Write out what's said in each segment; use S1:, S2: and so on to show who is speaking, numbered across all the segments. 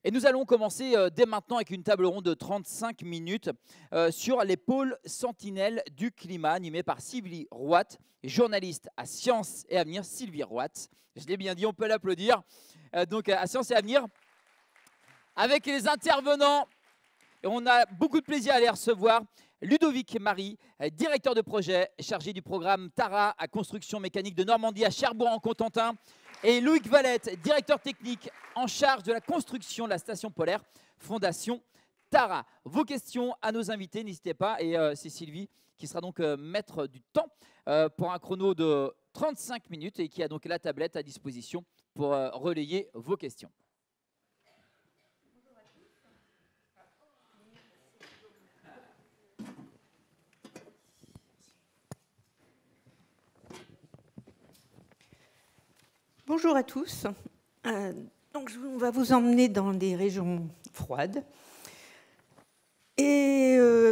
S1: Et nous allons commencer dès maintenant avec une table ronde de 35 minutes sur les pôles sentinelles du climat, animée par Sylvie Roat, journaliste à Sciences et Avenir. Sylvie Roat, je l'ai bien dit, on peut l'applaudir. Donc à Sciences et Avenir, avec les intervenants, on a beaucoup de plaisir à les recevoir. Ludovic Marie, directeur de projet, chargé du programme Tara à Construction Mécanique de Normandie à Cherbourg-en-Cotentin. Et Loïc Valette, directeur technique en charge de la construction de la station polaire Fondation Tara. Vos questions à nos invités, n'hésitez pas. Et c'est Sylvie qui sera donc maître du temps pour un chrono de 35 minutes et qui a donc la tablette à disposition pour relayer vos questions.
S2: Bonjour à tous. Donc, on va vous emmener dans des régions froides.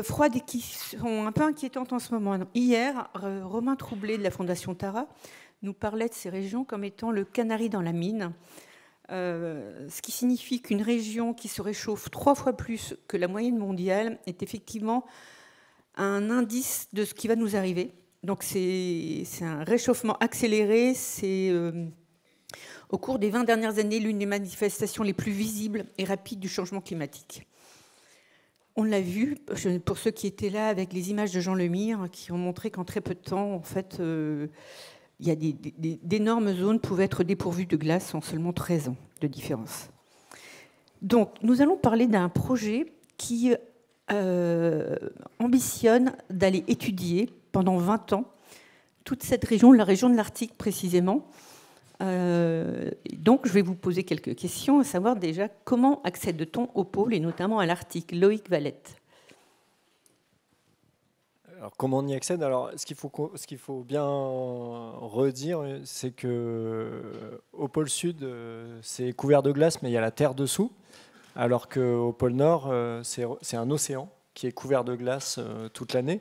S2: Froides et qui sont un peu inquiétantes en ce moment. Hier, Romain Troublé de la Fondation Tara nous parlait de ces régions comme étant le canari dans la mine. Ce qui signifie qu'une région qui se réchauffe 3 fois plus que la moyenne mondiale est effectivement un indice de ce qui va nous arriver. Donc c'est un réchauffement accéléré, au cours des 20 dernières années, l'une des manifestations les plus visibles et rapides du changement climatique. On l'a vu, pour ceux qui étaient là, avec les images de Jean Lemire, qui ont montré qu'en très peu de temps, en fait, il y a d'énormes zones pouvaient être dépourvues de glace en seulement 13 ans de différence. Donc, nous allons parler d'un projet qui ambitionne d'aller étudier pendant 20 ans toute cette région, la région de l'Arctique précisément. Donc, je vais vous poser quelques questions, à savoir déjà comment accède-t-on au pôle et notamment à l'Arctique. Loïc Valette.
S3: Alors, comment on y accède? Alors, ce qu'il faut bien redire, c'est qu'au pôle sud, c'est couvert de glace, mais il y a la terre dessous, alors qu'au pôle nord, c'est un océan qui est couvert de glace toute l'année.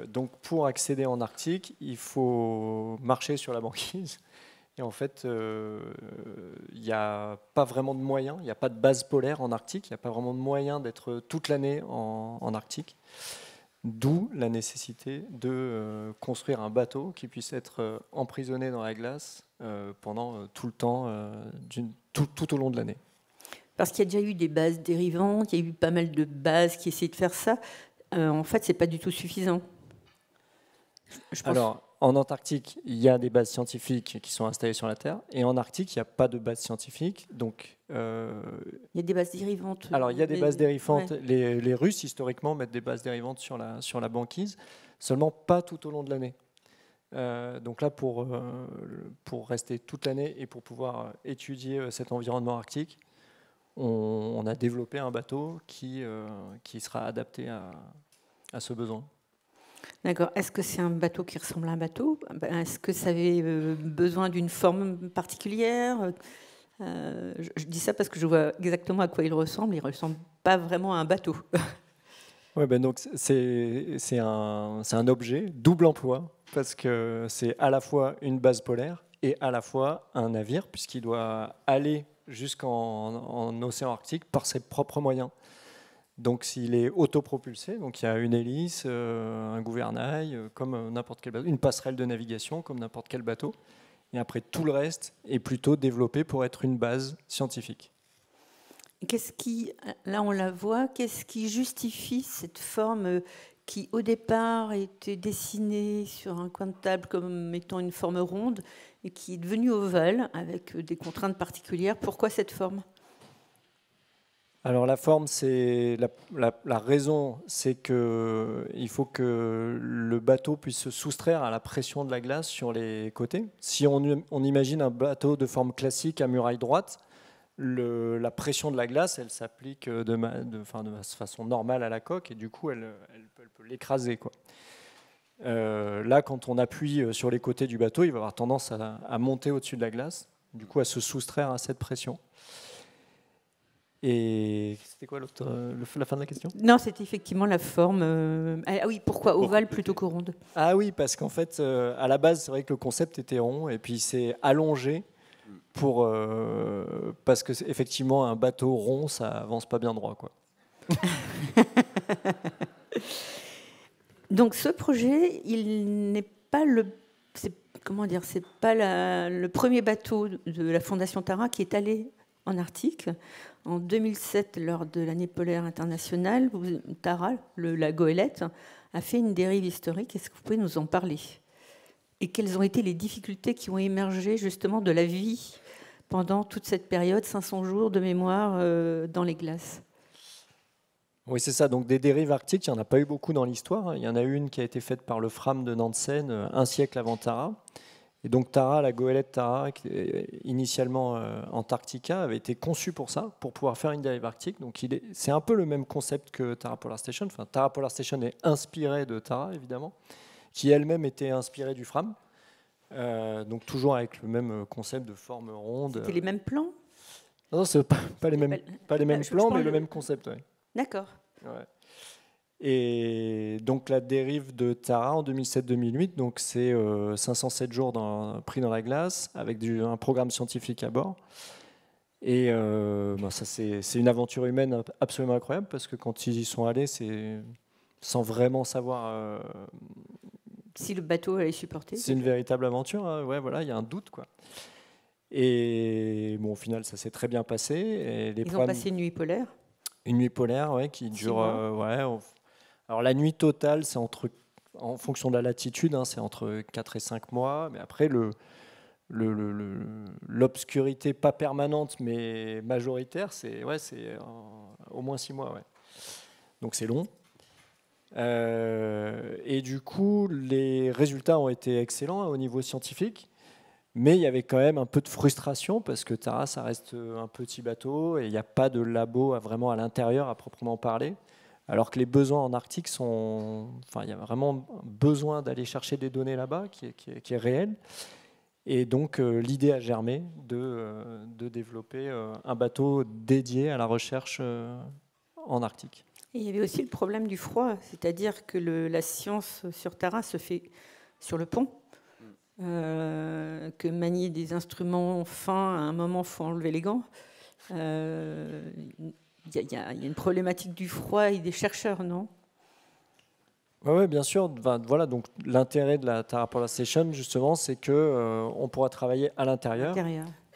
S3: Donc pour accéder en Arctique, il faut marcher sur la banquise. Et en fait, il n'y a pas vraiment de moyens, il n'y a pas de base polaire en Arctique, il n'y a pas vraiment de moyen d'être toute l'année en Arctique. D'où la nécessité de construire un bateau qui puisse être emprisonné dans la glace pendant tout le temps, tout au long de l'année.
S2: Parce qu'il y a déjà eu des bases dérivantes, il y a eu pas mal de bases qui essaient de faire ça. En fait, ce n'est pas du tout suffisant.
S3: Alors, en Antarctique, il y a des bases scientifiques qui sont installées sur la Terre. Et en Arctique, il n'y a pas de base scientifique. Donc,
S2: il y a des bases dérivantes.
S3: Alors, il y a des bases dérivantes.
S2: Ouais.
S3: Les Russes, historiquement, mettent des bases dérivantes sur la banquise, seulement pas tout au long de l'année. Donc là, pour rester toute l'année et pour pouvoir étudier cet environnement arctique, on a développé un bateau qui sera adapté à ce besoin.
S2: D'accord. Est-ce que c'est un bateau qui ressemble à un bateau? Est-ce que ça avait besoin d'une forme particulière? Je dis ça parce que je vois exactement à quoi il ressemble. Il ne ressemble pas vraiment à un bateau.
S3: Ouais, ben donc c'est un objet double emploi parce que c'est à la fois une base polaire et à la fois un navire puisqu'il doit aller jusqu'en océan Arctique par ses propres moyens. Donc s'il est autopropulsé, donc il y a une hélice, un gouvernail, comme n'importe quel bateau, une passerelle de navigation comme n'importe quel bateau. Et après tout le reste est plutôt développé pour être une base scientifique.
S2: Qu'est-ce qui, là on la voit, qu'est-ce qui justifie cette forme qui au départ était dessinée sur un coin de table comme étant une forme ronde et qui est devenue ovale avec des contraintes particulières? Pourquoi cette forme?
S3: Alors la forme, c'est la raison, c'est qu'il faut que le bateau puisse se soustraire à la pression de la glace sur les côtés. Si on imagine un bateau de forme classique à muraille droite, la pression de la glace, elle s'applique de façon normale à la coque et du coup, elle peut l'écraser, quoi. Là, quand on appuie sur les côtés du bateau, il va avoir tendance à monter au-dessus de la glace, du coup à se soustraire à cette pression. Et c'était quoi la fin de la question?
S2: Non, c'était effectivement la forme. Ah oui, pourquoi ovale plutôt que ronde?
S3: Ah oui, parce qu'en fait, à la base, c'est vrai que le concept était rond et puis c'est allongé parce que effectivement un bateau rond, ça avance pas bien droit, quoi.
S2: Donc ce projet, il n'est pas c'est pas le premier bateau de la Fondation Tara qui est allé en Arctique. En 2007, lors de l'année polaire internationale, Tara, la goélette, a fait une dérive historique. Est-ce que vous pouvez nous en parler? Et quelles ont été les difficultés qui ont émergé justement de la vie pendant toute cette période, 500 jours de mémoire dans les glaces?
S3: Oui, c'est ça. Donc des dérives arctiques, il n'y en a pas eu beaucoup dans l'histoire. Il y en a une qui a été faite par le Fram de Nansen un siècle avant Tara. Et donc Tara, la goélette Tara, qui est initialement Antarctica, avait été conçue pour ça, pour pouvoir faire une dérive arctique. Donc c'est un peu le même concept que Tara Polar Station. Enfin, Tara Polar Station est inspirée de Tara, évidemment, qui elle-même était inspirée du Fram. Donc toujours avec le même concept de forme ronde.
S2: C'était les mêmes plans?
S3: Non, c'est pas les mêmes plans, mais le même concept. Ouais.
S2: D'accord.
S3: Ouais. Et donc la dérive de Tara en 2007-2008, donc c'est 507 jours pris dans la glace avec un programme scientifique à bord. Et ça c'est une aventure humaine absolument incroyable parce que quand ils y sont allés, c'est sans vraiment savoir
S2: si le bateau allait supporter.
S3: C'est une véritable aventure. Hein. Ouais, voilà, il y a un doute, quoi. Et bon, au final, ça s'est très bien passé. Et
S2: ils ont passé une nuit polaire.
S3: Une nuit polaire, ouais, qui dure. Alors la nuit totale, c'est en fonction de la latitude, hein, c'est entre 4 et 5 mois. Mais après, l'obscurité pas permanente, mais majoritaire, c'est au moins 6 mois. Ouais. Donc c'est long. Et du coup, les résultats ont été excellents au niveau scientifique. Mais il y avait quand même un peu de frustration parce que Tara, ça reste un petit bateau et il n'y a pas de labo vraiment à l'intérieur à proprement parler. Alors que les besoins en Arctique il y a vraiment besoin d'aller chercher des données là-bas qui est réel. Et donc l'idée a germé de développer un bateau dédié à la recherche en Arctique.
S2: Et il y avait aussi le problème du froid, c'est-à-dire que la science sur Tara se fait sur le pont. Que manier des instruments fins, à un moment, il faut enlever les gants. Il y a une problématique du froid et des chercheurs, non?
S3: Oui, bien sûr. Voilà, donc l'intérêt de la Tara Polar Station, justement, c'est qu'on pourra travailler à l'intérieur.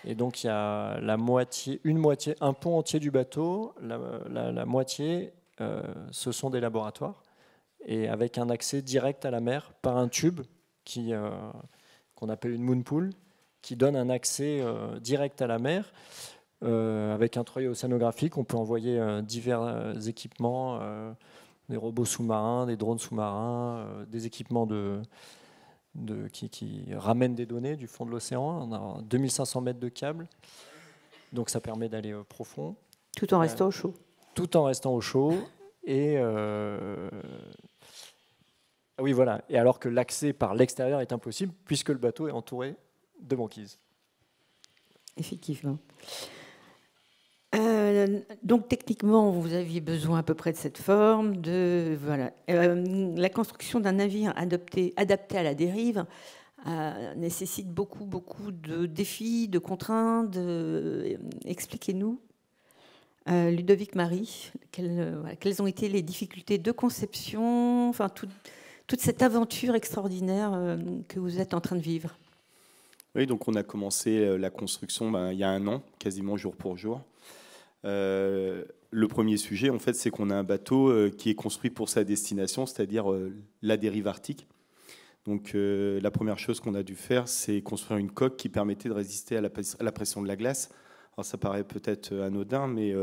S3: Et donc, il y a un pont entier du bateau, la moitié, ce sont des laboratoires, et avec un accès direct à la mer par un tube qu'on appelle une moon pool, qui donne un accès direct à la mer. Avec un treuil océanographique, on peut envoyer divers équipements, des robots sous-marins, des drones sous-marins, des équipements qui ramènent des données du fond de l'océan. On a 2500 mètres de câble, donc ça permet d'aller profond.
S2: Tout en restant au chaud.
S3: Tout en restant au chaud. Et oui, voilà. Et alors que l'accès par l'extérieur est impossible, puisque le bateau est entouré de banquises.
S2: Effectivement. Donc techniquement, vous aviez besoin à peu près de cette forme. La construction d'un navire adapté à la dérive nécessite beaucoup de défis, de contraintes. Expliquez-nous, Ludovic Marie, quelles ont été les difficultés de conception, enfin toute cette aventure extraordinaire que vous êtes en train de vivre.
S4: Oui, donc on a commencé la construction il y a 1 an, quasiment jour pour jour. Le premier sujet, en fait, c'est qu'on a un bateau qui est construit pour sa destination, c'est-à-dire la dérive arctique. Donc la première chose qu'on a dû faire, c'est construire une coque qui permettait de résister à la pression de la glace. Alors ça paraît peut-être anodin, mais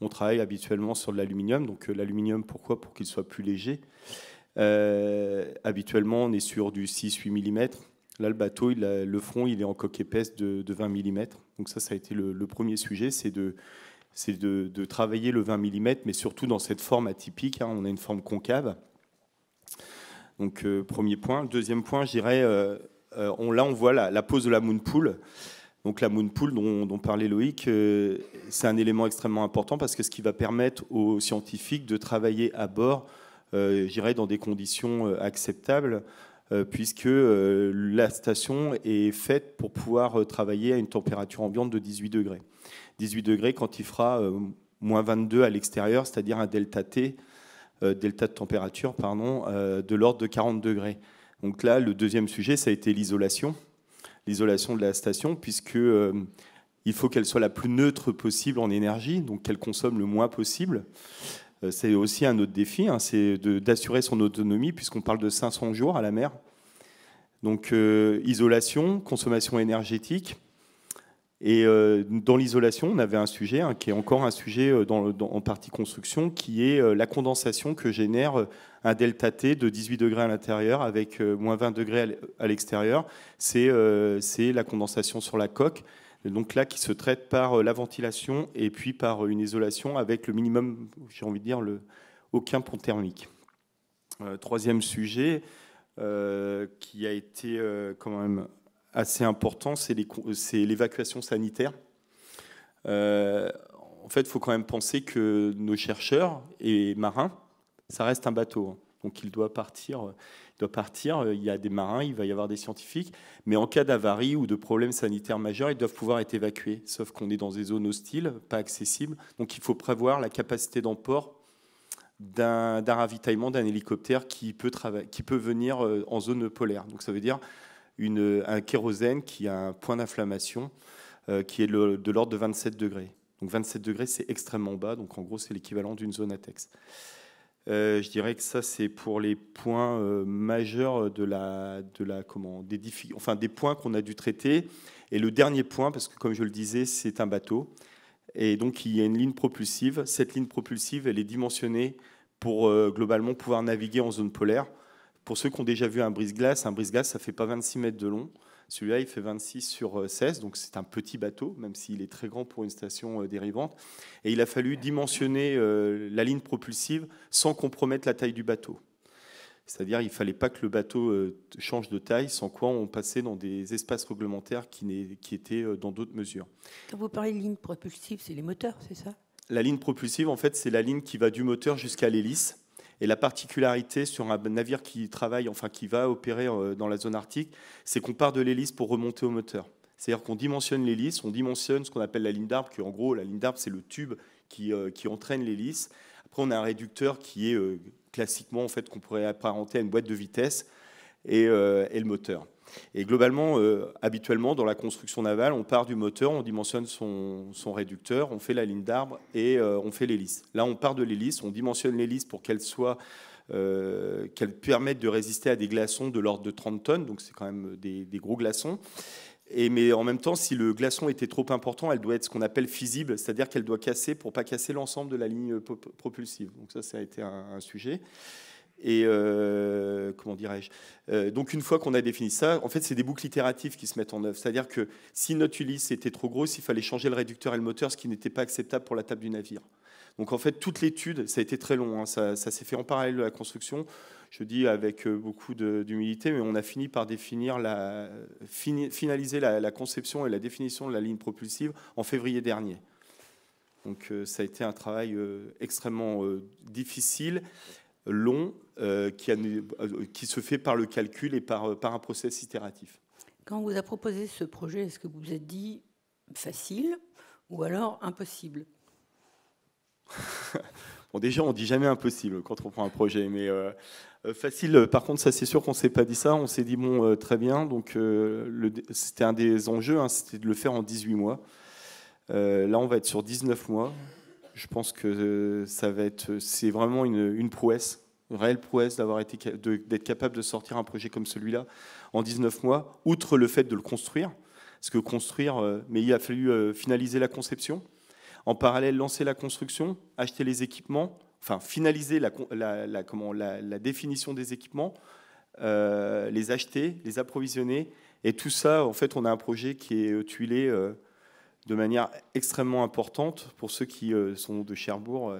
S4: on travaille habituellement sur de l'aluminium. Donc l'aluminium, pourquoi? Pour qu'il soit plus léger. Habituellement, on est sur du 6-8 mm. Là, le bateau, le front, il est en coque épaisse de 20 mm. Donc ça a été le premier sujet, c'est de travailler le 20 mm, mais surtout dans cette forme atypique. Hein, on a une forme concave. Donc premier point. Deuxième point, je dirais, là on voit la pose de la moon pool. Donc la moon pool dont parlait Loïc, c'est un élément extrêmement important parce que ce qui va permettre aux scientifiques de travailler à bord, je dirais, dans des conditions acceptables, puisque la station est faite pour pouvoir travailler à une température ambiante de 18 degrés. 18 degrés quand il fera moins 22 à l'extérieur, c'est-à-dire un delta T, delta de température, pardon, de l'ordre de 40 degrés. Donc là, le deuxième sujet, ça a été l'isolation de la station, puisque il faut qu'elle soit la plus neutre possible en énergie, donc qu'elle consomme le moins possible. C'est aussi un autre défi, hein, c'est d'assurer son autonomie, puisqu'on parle de 500 jours à la mer. Donc isolation, consommation énergétique. Et dans l'isolation, on avait un sujet, hein, qui est encore un sujet en partie construction, qui est la condensation que génère un delta T de 18 degrés à l'intérieur avec moins 20 degrés à l'extérieur. C'est la condensation sur la coque, donc là qui se traite par la ventilation et puis par une isolation avec le minimum, j'ai envie de dire, aucun pont thermique. Troisième sujet qui a été quand même assez important, c'est l'évacuation sanitaire. En fait, il faut quand même penser que nos chercheurs et marins, ça reste un bateau. Donc il doit partir. Il y a des marins, il va y avoir des scientifiques, mais en cas d'avarie ou de problème sanitaire majeur, ils doivent pouvoir être évacués. Sauf qu'on est dans des zones hostiles, pas accessibles. Donc il faut prévoir la capacité d'emport d'un ravitaillement d'un hélicoptère qui peut venir en zone polaire. Donc ça veut dire un kérosène qui a un point d'inflammation qui est de l'ordre de 27 degrés. Donc 27 degrés, c'est extrêmement bas. Donc en gros, c'est l'équivalent d'une zone ATEX. Je dirais que ça, c'est pour les points majeurs des points qu'on a dû traiter. Et le dernier point, parce que comme je le disais, c'est un bateau. Et donc il y a une ligne propulsive. Cette ligne propulsive, elle est dimensionnée pour globalement pouvoir naviguer en zone polaire. Pour ceux qui ont déjà vu un brise-glace, ça ne fait pas 26 mètres de long. Celui-là, il fait 26 sur 16, donc c'est un petit bateau, même s'il est très grand pour une station dérivante. Et il a fallu dimensionner la ligne propulsive sans compromettre la taille du bateau. C'est-à-dire qu'il ne fallait pas que le bateau change de taille, sans quoi on passait dans des espaces réglementaires qui étaient dans d'autres mesures.
S2: Quand vous parlez de ligne propulsive, c'est les moteurs, c'est ça ?
S4: La ligne propulsive, en fait, c'est la ligne qui va du moteur jusqu'à l'hélice. Et la particularité sur un navire qui va opérer dans la zone arctique, c'est qu'on part de l'hélice pour remonter au moteur. C'est-à-dire qu'on dimensionne l'hélice, on dimensionne ce qu'on appelle la ligne d'arbre, qui en gros, la ligne d'arbre, c'est le tube qui entraîne l'hélice. Après, on a un réducteur qui est classiquement, en fait, qu'on pourrait apparenter à une boîte de vitesse et le moteur. Et globalement, habituellement, dans la construction navale, on part du moteur, on dimensionne son réducteur, on fait la ligne d'arbre et on fait l'hélice. Là, on part de l'hélice, on dimensionne l'hélice pour qu'elle permette de résister à des glaçons de l'ordre de 30 tonnes, donc c'est quand même des gros glaçons. Mais en même temps, si le glaçon était trop important, elle doit être ce qu'on appelle fusible, c'est-à-dire qu'elle doit casser pour ne pas casser l'ensemble de la ligne propulsive. Donc ça a été un sujet. Et comment dirais-je donc une fois qu'on a défini ça, en fait c'est des boucles itératives qui se mettent en œuvre. C'est-à-dire que si notre hélice était trop grosse, il fallait changer le réducteur et le moteur, ce qui n'était pas acceptable pour la table du navire. Donc en fait toute l'étude, ça a été très long, hein, ça s'est fait en parallèle de la construction, je dis avec beaucoup d'humilité, mais on a fini par finaliser la conception et la définition de la ligne propulsive en février dernier. Donc ça a été un travail extrêmement difficile, long, qui se fait par le calcul et par un process itératif.
S2: Quand on vous a proposé ce projet, est-ce que vous vous êtes dit facile ou alors impossible ?
S4: Bon, déjà, on ne dit jamais impossible quand on prend un projet, mais facile, par contre, ça c'est sûr qu'on ne s'est pas dit ça. On s'est dit, bon, très bien, donc c'était un des enjeux, hein, c'était de le faire en 18 mois. Là, on va être sur 19 mois. Je pense que c'est vraiment une prouesse, une réelle prouesse d'être capable de sortir un projet comme celui-là en 19 mois, outre le fait de le construire. Parce que construire, mais il a fallu finaliser la conception, en parallèle lancer la construction, acheter les équipements, enfin finaliser la définition des équipements, les acheter, les approvisionner. Et tout ça, en fait, on a un projet qui est tuilé de manière extrêmement importante. Pour ceux qui sont de Cherbourg,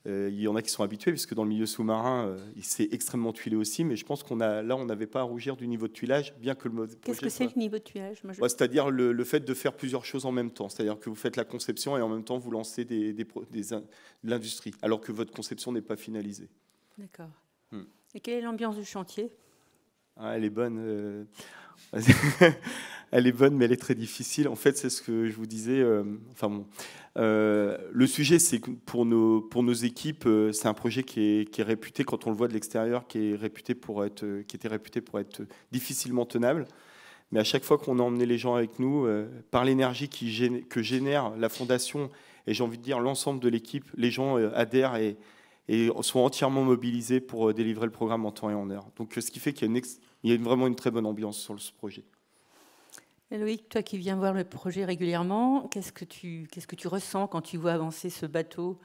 S4: il y en a qui sont habitués, puisque dans le milieu sous-marin, il s'est extrêmement tuilé aussi, mais je pense on n'avait pas à rougir du niveau de tuilage, bien que le projet...
S2: Qu'est-ce que c'est le niveau de tuilage ?
S4: C'est-à-dire le fait de faire plusieurs choses en même temps, c'est-à-dire que vous faites la conception et en même temps vous lancez de l'industrie, alors que votre conception n'est pas finalisée.
S2: D'accord. Et quelle est l'ambiance du chantier ?
S4: Ah, elle est bonne. Elle est bonne, mais elle est très difficile. En fait, c'est ce que je vous disais. Le sujet, c'est que pour nos équipes, c'est un projet qui est réputé, quand on le voit de l'extérieur, qui était réputé pour être difficilement tenable. Mais à chaque fois qu'on a emmené les gens avec nous, par l'énergie que génère la fondation, et j'ai envie de dire l'ensemble de l'équipe, les gens adhèrent et sont entièrement mobilisés pour délivrer le programme en temps et en heure. Donc, ce qui fait qu'il y a vraiment une très bonne ambiance sur ce projet.
S2: Et Loïc, toi qui viens voir le projet régulièrement, qu'est-ce que tu ressens quand tu vois avancer ce bateau ?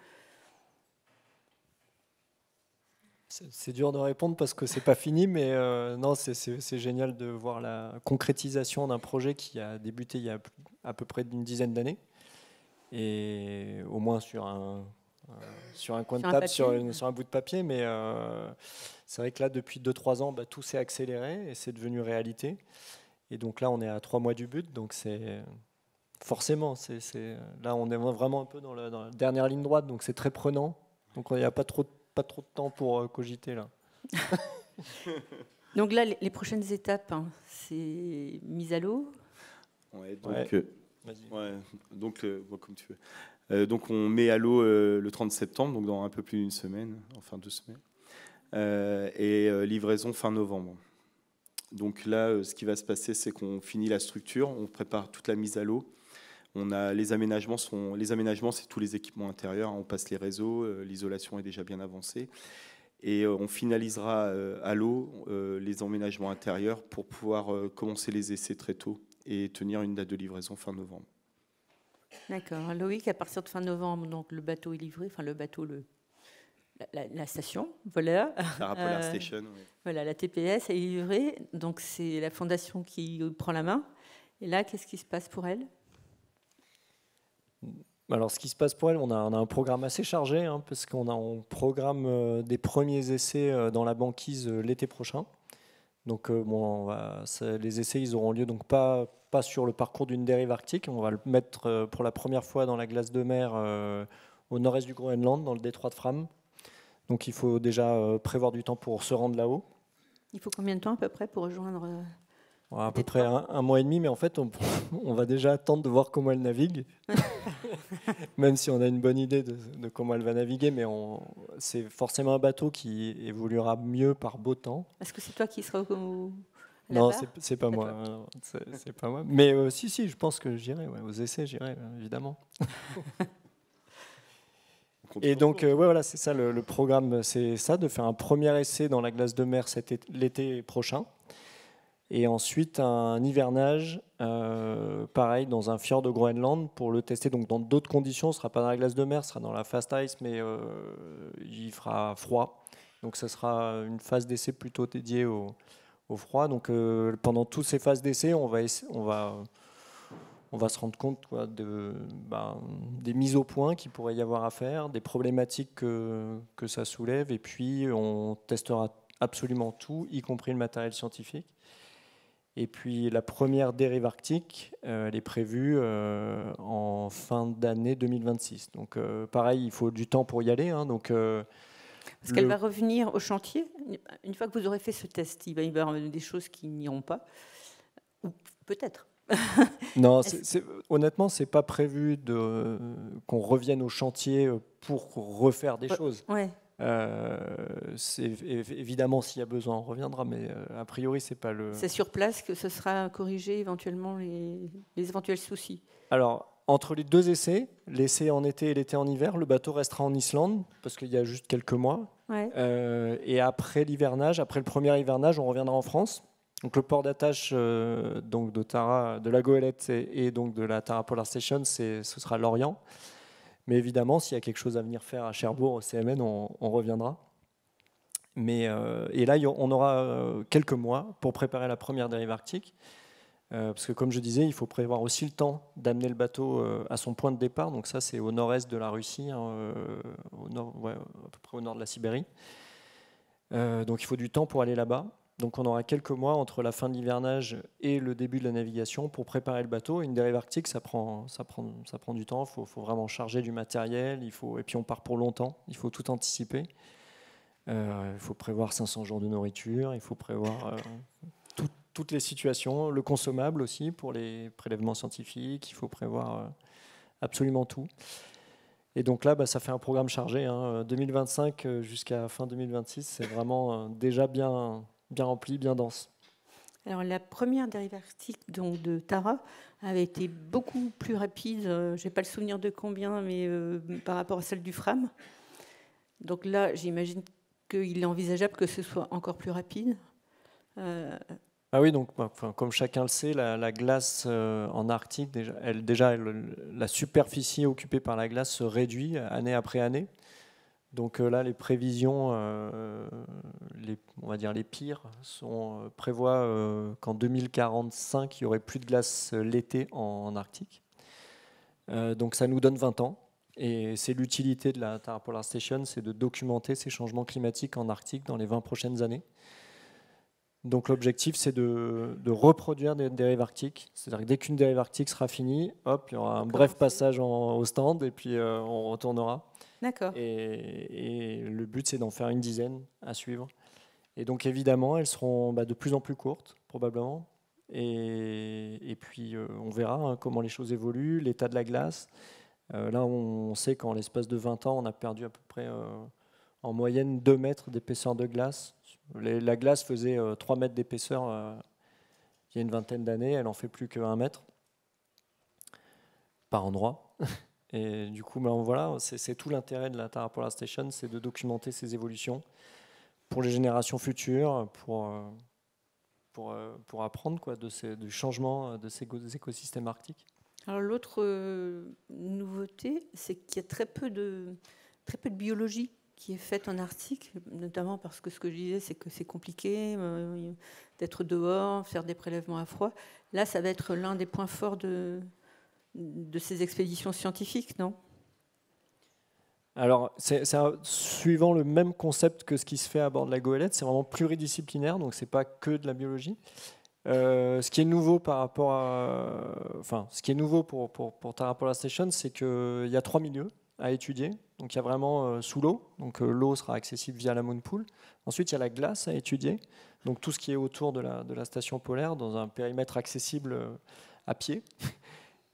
S3: C'est dur de répondre parce que c'est pas fini, mais non, c'est génial de voir la concrétisation d'un projet qui a débuté il y a à peu près une dizaine d'années, et au moins sur un coin de table, sur un bout de papier, mais c'est vrai que là, depuis 2-3 ans, tout s'est accéléré et c'est devenu réalité. Et donc là, on est à 3 mois du but, donc c'est forcément, là, on est vraiment un peu dans la dernière ligne droite, donc c'est très prenant. Donc il n'y a pas trop de temps pour cogiter là.
S2: Donc là, les prochaines étapes, hein, c'est mise à l'eau.
S4: Ouais, donc, comme tu veux. Donc on met à l'eau le 30 septembre, donc dans un peu plus d'une semaine, enfin 2 semaines, et livraison fin novembre. Donc là, ce qui va se passer, c'est qu'on finit la structure, on prépare toute la mise à l'eau. On a les aménagements, c'est tous les équipements intérieurs. On passe les réseaux, l'isolation est déjà bien avancée, et on finalisera à l'eau les emménagements intérieurs pour pouvoir commencer les essais très tôt et tenir une date de livraison fin novembre.
S2: D'accord. Loïc, à partir de fin novembre, donc le bateau est livré, enfin le bateau, la station, voilà.
S4: La Polar Station, oui.
S2: Voilà, la TPS est livrée, donc c'est la fondation qui prend la main. Et là, qu'est-ce qui se passe pour elle ?
S3: Alors, ce qui se passe pour elle, on a un programme assez chargé, hein, parce qu'on programme des premiers essais dans la banquise l'été prochain. Donc, les essais, ils auront lieu donc pas sur le parcours d'une dérive arctique. On va le mettre pour la première fois dans la glace de mer au nord-est du Groenland, dans le détroit de Fram. Donc, il faut déjà prévoir du temps pour se rendre là-haut.
S2: Il faut combien de temps à peu près pour rejoindre
S3: à peu près un mois et demi, mais en fait, on va déjà attendre de voir comment elle navigue. Même si on a une bonne idée de comment elle va naviguer, mais c'est forcément un bateau qui évoluera mieux par beau temps.
S2: Est-ce que c'est toi qui seras au
S3: Non, c'est pas moi. C'est pas moi. Mais si, je pense que j'irai. Aux essais, j'irai, évidemment. Et donc, voilà, c'est ça le programme, c'est ça, de faire un premier essai dans la glace de mer l'été prochain. Et ensuite, un hivernage, pareil, dans un fjord de Groenland pour le tester donc dans d'autres conditions. Ce ne sera pas dans la glace de mer, ce sera dans la fast ice, mais il fera froid. Donc, ce sera une phase d'essai plutôt dédiée au froid. Donc, pendant toutes ces phases d'essai, on va se rendre compte des mises au point qu'il pourrait y avoir à faire, des problématiques que ça soulève. Et puis, on testera absolument tout, y compris le matériel scientifique. Et puis la première dérive arctique, elle est prévue en fin d'année 2026. Donc pareil, il faut du temps pour y aller. Hein,
S2: parce qu'elle va revenir au chantier. Une fois que vous aurez fait ce test, il va y avoir des choses qui n'iront pas. Ou peut-être.
S3: Non, honnêtement, ce n'est pas prévu qu'on revienne au chantier pour refaire des choses.
S2: Ouais.
S3: Évidemment, s'il y a besoin, on reviendra, mais a priori, c'est pas le.
S2: C'est sur place que ce sera corrigé éventuellement les éventuels soucis.
S3: Alors, entre les deux essais, l'essai en été et l'été en hiver, le bateau restera en Islande parce qu'il y a juste quelques mois.
S2: Ouais.
S3: Et après l'hivernage, après le premier hivernage, on reviendra en France. Donc le port d'attache donc de la Goélette et donc de la Tara Polar Station, ce sera Lorient. Mais évidemment, s'il y a quelque chose à venir faire à Cherbourg, au CMN, on reviendra. Et là, on aura quelques mois pour préparer la première dérive arctique. Parce que, comme je disais, il faut prévoir aussi le temps d'amener le bateau à son point de départ. Donc ça, c'est au nord-est de la Russie, à peu près au nord de la Sibérie. Donc il faut du temps pour aller là-bas. Donc on aura quelques mois entre la fin de l'hivernage et le début de la navigation pour préparer le bateau. Une dérive arctique, ça prend du temps. Il faut vraiment charger du matériel. Et puis on part pour longtemps. Il faut tout anticiper. Il faut prévoir 500 jours de nourriture, il faut prévoir toutes les situations, le consommable aussi pour les prélèvements scientifiques, il faut prévoir absolument tout. Et donc là, ça fait un programme chargé. 2025 jusqu'à fin 2026, c'est vraiment déjà bien rempli, bien dense.
S2: Alors la première dérive arctique donc, de Tara avait été beaucoup plus rapide, je n'ai pas le souvenir de combien, mais par rapport à celle du Fram. Donc là, j'imagine qu'il est envisageable que ce soit encore plus rapide.
S3: Ah oui, donc comme chacun le sait, la glace en Arctique, la superficie occupée par la glace se réduit année après année. Donc là, les prévisions, on va dire les pires, prévoient qu'en 2045, il n'y aurait plus de glace l'été en Arctique. Donc ça nous donne 20 ans. Et c'est l'utilité de la Tara Polar Station, c'est de documenter ces changements climatiques en Arctique dans les 20 prochaines années. Donc l'objectif, c'est de reproduire des dérives arctiques. C'est-à-dire que dès qu'une dérive arctique sera finie, hop, il y aura un bref passage au stand et puis on retournera.
S2: D'accord.
S3: Et le but, c'est d'en faire une dizaine à suivre. Et donc évidemment, elles seront de plus en plus courtes, probablement. Et puis on verra comment les choses évoluent, l'état de la glace. Là, on sait qu'en l'espace de 20 ans, on a perdu à peu près en moyenne 2 mètres d'épaisseur de glace. La glace faisait 3 mètres d'épaisseur il y a une vingtaine d'années, elle en fait plus que 1 mètre par endroit. Et du coup, voilà, c'est tout l'intérêt de la Tara Polar Station, c'est de documenter ces évolutions pour les générations futures, pour apprendre du changement de ces écosystèmes arctiques.
S2: Alors l'autre nouveauté, c'est qu'il y a très peu de biologie qui est faite en Arctique, notamment parce que ce que je disais, c'est que c'est compliqué d'être dehors, faire des prélèvements à froid. Là, ça va être l'un des points forts de ces expéditions scientifiques, non ?
S3: Alors, c'est suivant le même concept que ce qui se fait à bord de la goélette, c'est vraiment pluridisciplinaire, donc c'est pas que de la biologie. Ce qui est nouveau pour Tara Polar Station, c'est qu'il y a 3 milieux à étudier. Donc il y a vraiment sous l'eau, donc l'eau sera accessible via la Moon Pool. Ensuite, il y a la glace à étudier, donc tout ce qui est autour de la station polaire, dans un périmètre accessible à pied.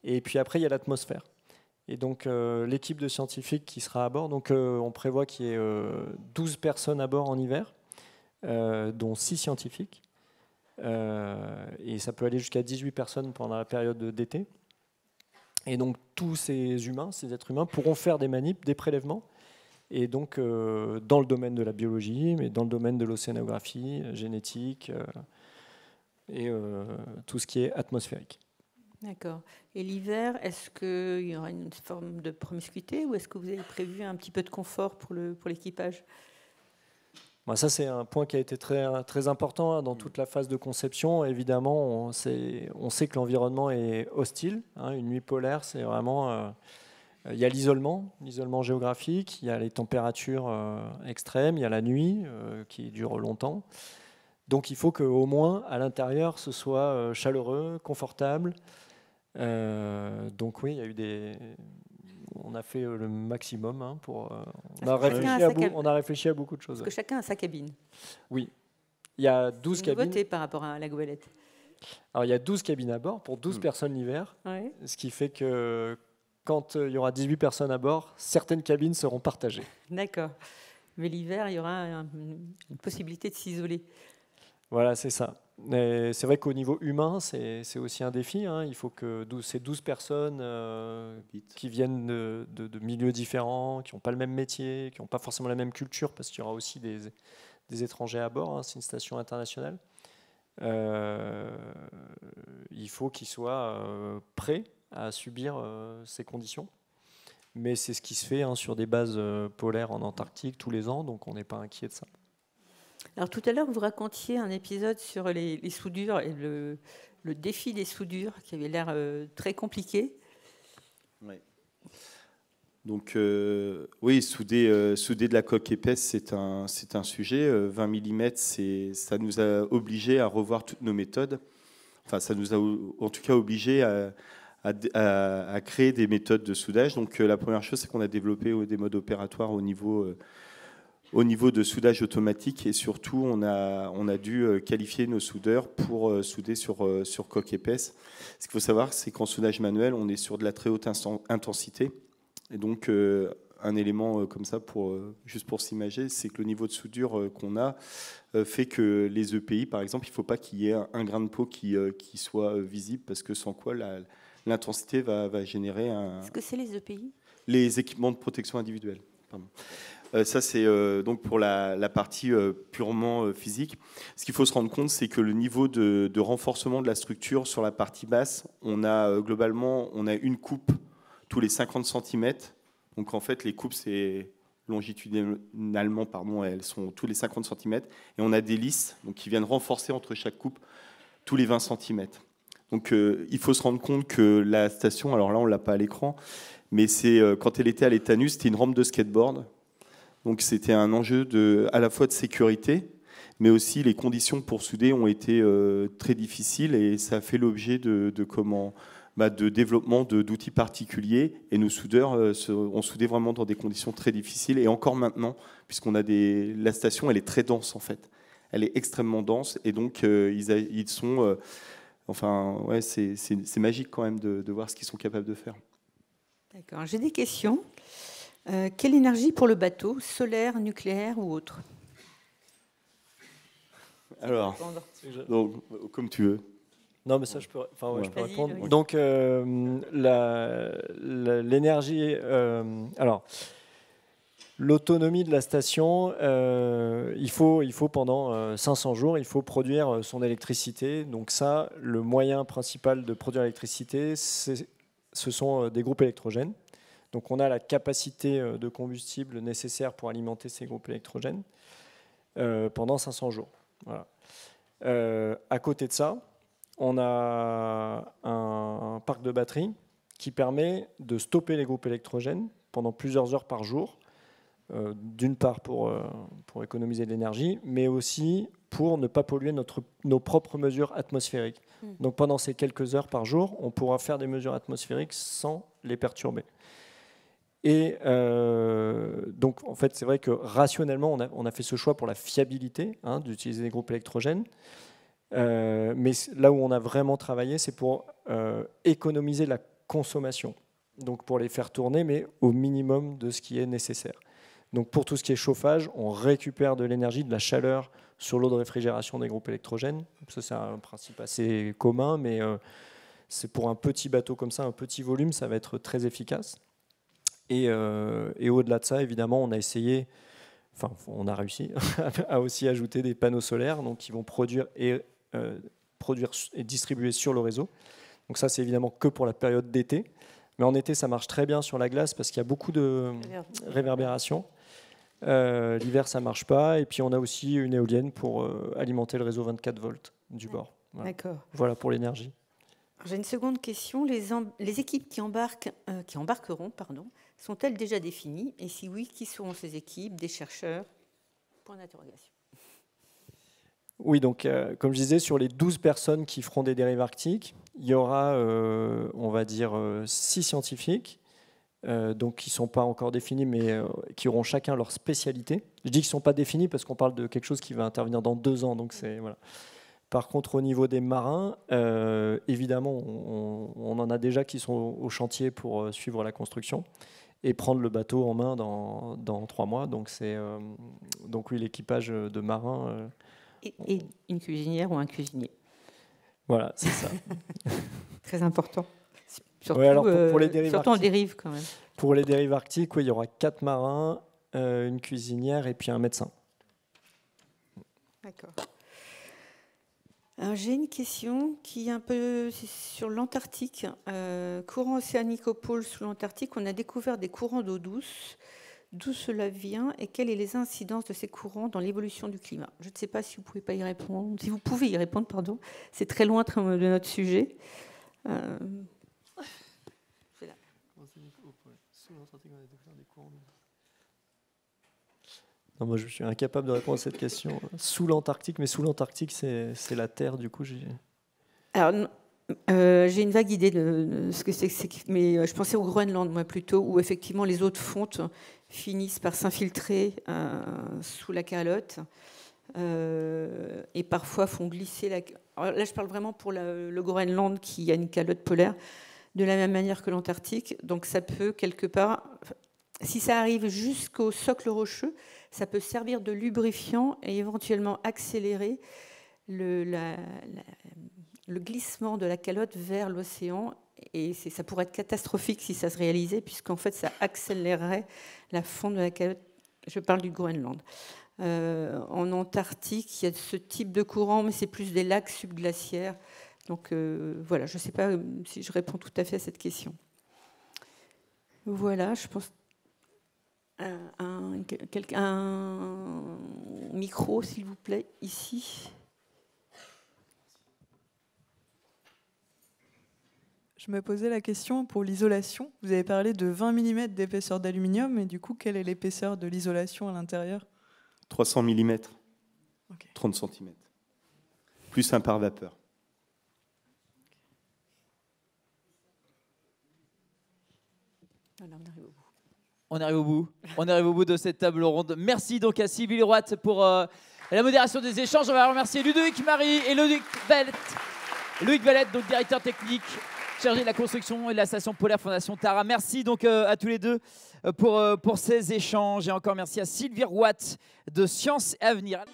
S3: Et puis après, il y a l'atmosphère. Et donc l'équipe de scientifiques qui sera à bord, donc on prévoit qu'il y ait 12 personnes à bord en hiver, dont 6 scientifiques. Et ça peut aller jusqu'à 18 personnes pendant la période d'été. Et donc tous ces êtres humains pourront faire des manips, des prélèvements, et donc dans le domaine de la biologie, mais dans le domaine de l'océanographie, génétique, et tout ce qui est atmosphérique.
S2: D'accord. Et l'hiver, est-ce qu'il y aura une forme de promiscuité ou est-ce que vous avez prévu un petit peu de confort pour l'équipage ?
S3: Ça, c'est un point qui a été très, très important dans toute la phase de conception. Évidemment, on sait que l'environnement est hostile. Une nuit polaire, c'est vraiment... il y a l'isolement géographique, il y a les températures extrêmes, il y a la nuit qui dure longtemps. Donc il faut qu'au moins, à l'intérieur, ce soit chaleureux, confortable. Donc oui, il y a eu on a fait le maximum on a réfléchi à beaucoup de choses.
S2: Parce que chacun a sa cabine.
S3: Oui. Il y a 12 cabines.
S2: Nouveauté par rapport à la goélette.
S3: Alors il y a 12 cabines à bord pour 12 personnes l'hiver.
S2: Ouais.
S3: Ce qui fait que quand il y aura 18 personnes à bord, certaines cabines seront partagées.
S2: D'accord. Mais l'hiver, il y aura une possibilité de s'isoler.
S3: Voilà, c'est ça. Et c'est vrai qu'au niveau humain, c'est aussi un défi. Il faut que ces 12 personnes qui viennent de milieux différents, qui n'ont pas le même métier, qui n'ont pas forcément la même culture, parce qu'il y aura aussi des étrangers à bord, c'est une station internationale. Il faut qu'ils soient prêts à subir ces conditions. Mais c'est ce qui se fait sur des bases polaires en Antarctique tous les ans, donc on n'est pas inquiet de ça.
S2: Alors tout à l'heure, vous racontiez un épisode sur les soudures et le défi des soudures qui avait l'air très compliqué.
S4: Oui. Donc oui, souder de la coque épaisse, c'est un sujet. 20 mm, ça nous a obligés à revoir toutes nos méthodes. Enfin, ça nous a en tout cas obligés à créer des méthodes de soudage. Donc la première chose, c'est qu'on a développé des modes opératoires au niveau au niveau de soudage automatique et surtout on a dû qualifier nos soudeurs pour souder sur coque épaisse. Ce qu'il faut savoir, c'est qu'en soudage manuel, on est sur de la très haute intensité. Et donc un élément comme ça, juste pour s'imager, c'est que le niveau de soudure qu'on a fait que les EPI, par exemple, il ne faut pas qu'il y ait un grain de peau qui soit visible, parce que sans quoi l'intensité va générer un...
S2: Est-ce que c'est les EPI?
S4: Les équipements de protection individuelle. Pardon. Ça, c'est donc pour la partie purement physique. Ce qu'il faut se rendre compte, c'est que le niveau de renforcement de la structure sur la partie basse, globalement, on a une coupe tous les 50 cm. Donc en fait, les coupes, c'est longitudinalement, elles sont tous les 50 cm. Et on a des lisses qui viennent renforcer entre chaque coupe tous les 20 cm. Donc il faut se rendre compte que la station, alors là, on ne l'a pas à l'écran, mais quand elle était à l'état nu, c'était une rampe de skateboard. Donc c'était un enjeu à la fois de sécurité, mais aussi les conditions pour souder ont été très difficiles et ça a fait l'objet de développement d'outils particuliers. Et nos soudeurs ont soudé vraiment dans des conditions très difficiles. Et encore maintenant, puisqu'on a la station, elle est très dense en fait. Elle est extrêmement dense et donc ils sont... c'est magique quand même de voir ce qu'ils sont capables de faire.
S2: D'accord, j'ai des questions. Quelle énergie pour le bateau? Solaire, nucléaire ou autre?
S4: Alors, donc, comme tu veux.
S3: Non, mais ça, je peux répondre.
S2: Oui.
S3: Donc, l'énergie... alors, l'autonomie de la station, il faut pendant 500 jours, il faut produire son électricité. Donc ça, le moyen principal de produire l'électricité, ce sont des groupes électrogènes. Donc on a la capacité de combustible nécessaire pour alimenter ces groupes électrogènes pendant 500 jours. Voilà. À côté de ça, on a un parc de batteries qui permet de stopper les groupes électrogènes pendant plusieurs heures par jour, d'une part pour économiser de l'énergie, mais aussi pour ne pas polluer nos propres mesures atmosphériques. Donc pendant ces quelques heures par jour, on pourra faire des mesures atmosphériques sans les perturber. Et donc, en fait, c'est vrai que rationnellement, on a fait ce choix pour la fiabilité d'utiliser des groupes électrogènes. Mais là où on a vraiment travaillé, c'est pour économiser la consommation. Donc, pour les faire tourner, mais au minimum de ce qui est nécessaire. Donc, pour tout ce qui est chauffage, on récupère de l'énergie, de la chaleur sur l'eau de réfrigération des groupes électrogènes. Ça, c'est un principe assez commun, mais c'est pour un petit bateau comme ça, un petit volume, ça va être très efficace. Et au-delà de ça, évidemment, on a essayé, on a réussi à aussi ajouter des panneaux solaires donc, qui vont produire et distribuer sur le réseau. Donc ça, c'est évidemment que pour la période d'été. Mais en été, ça marche très bien sur la glace parce qu'il y a beaucoup de réverbération. L'hiver, ça ne marche pas. Et puis, on a aussi une éolienne pour alimenter le réseau 24 volts du bord. Voilà.
S2: D'accord.
S3: Voilà pour l'énergie.
S2: J'ai une seconde question. Les équipes qui embarqueront, sont-elles déjà définies? Et si oui, qui seront ces équipes? Des chercheurs? Point d'interrogation.
S3: Oui, donc comme je disais, sur les 12 personnes qui feront des dérives arctiques, il y aura, on va dire, 6 scientifiques, donc qui ne sont pas encore définis, mais qui auront chacun leur spécialité. Je dis qu'ils ne sont pas définis parce qu'on parle de quelque chose qui va intervenir dans 2 ans, donc c'est... Voilà. Par contre, au niveau des marins, évidemment, on en a déjà qui sont au chantier pour suivre la construction et prendre le bateau en main dans 3 mois. Donc oui, l'équipage de marins...
S2: Et une cuisinière ou un cuisinier.
S3: Voilà, c'est ça.
S2: Très important. Surtout,
S3: ouais, alors pour les dérives
S2: surtout en dérive, quand même.
S3: Pour les dérives arctiques, oui, il y aura 4 marins, une cuisinière et puis un médecin.
S2: D'accord. Alors, j'ai une question qui est un peu sur l'Antarctique. Courant océanique au pôle sous l'Antarctique, on a découvert des courants d'eau douce. D'où cela vient et quelles sont les incidences de ces courants dans l'évolution du climat? Je ne sais pas si vous pouvez pas y répondre. Si vous pouvez y répondre, pardon. C'est très loin de notre sujet.
S3: Non, moi, je suis incapable de répondre à cette question. Sous l'Antarctique, mais sous l'Antarctique, c'est la Terre, du coup.
S2: Alors, J'ai une vague idée de ce que c'est, mais je pensais au Groenland, moi, plutôt, où effectivement les eaux de fonte finissent par s'infiltrer sous la calotte et parfois font glisser la... Alors là, je parle vraiment pour le Groenland qui a une calotte polaire, de la même manière que l'Antarctique. Donc ça peut, quelque part, si ça arrive jusqu'au socle rocheux, ça peut servir de lubrifiant et éventuellement accélérer le glissement de la calotte vers l'océan, et ça pourrait être catastrophique si ça se réalisait, puisqu'en fait ça accélérerait la fonte de la calotte. Je parle du Groenland. En Antarctique, il y a ce type de courant, mais c'est plus des lacs subglaciaires. Donc voilà, je ne sais pas si je réponds tout à fait à cette question. Voilà, je pense. Un micro, s'il vous plaît, ici.
S5: Je me posais la question pour l'isolation. Vous avez parlé de 20 mm d'épaisseur d'aluminium, et du coup, quelle est l'épaisseur de l'isolation à l'intérieur?
S4: 300 mm,
S5: Okay.
S4: 30 cm, plus un pare-vapeur.
S2: Voilà, on arrive au bout.
S1: On arrive au bout. On arrive au bout de cette table ronde. Merci donc à Sylvie Leroy pour la modération des échanges. On va remercier Ludovic Marie et Loïc Valette, donc directeur technique chargé de la construction et de la station polaire Fondation Tara. Merci donc à tous les deux pour ces échanges. Et encore merci à Sylvie Roy de Sciences et Avenir.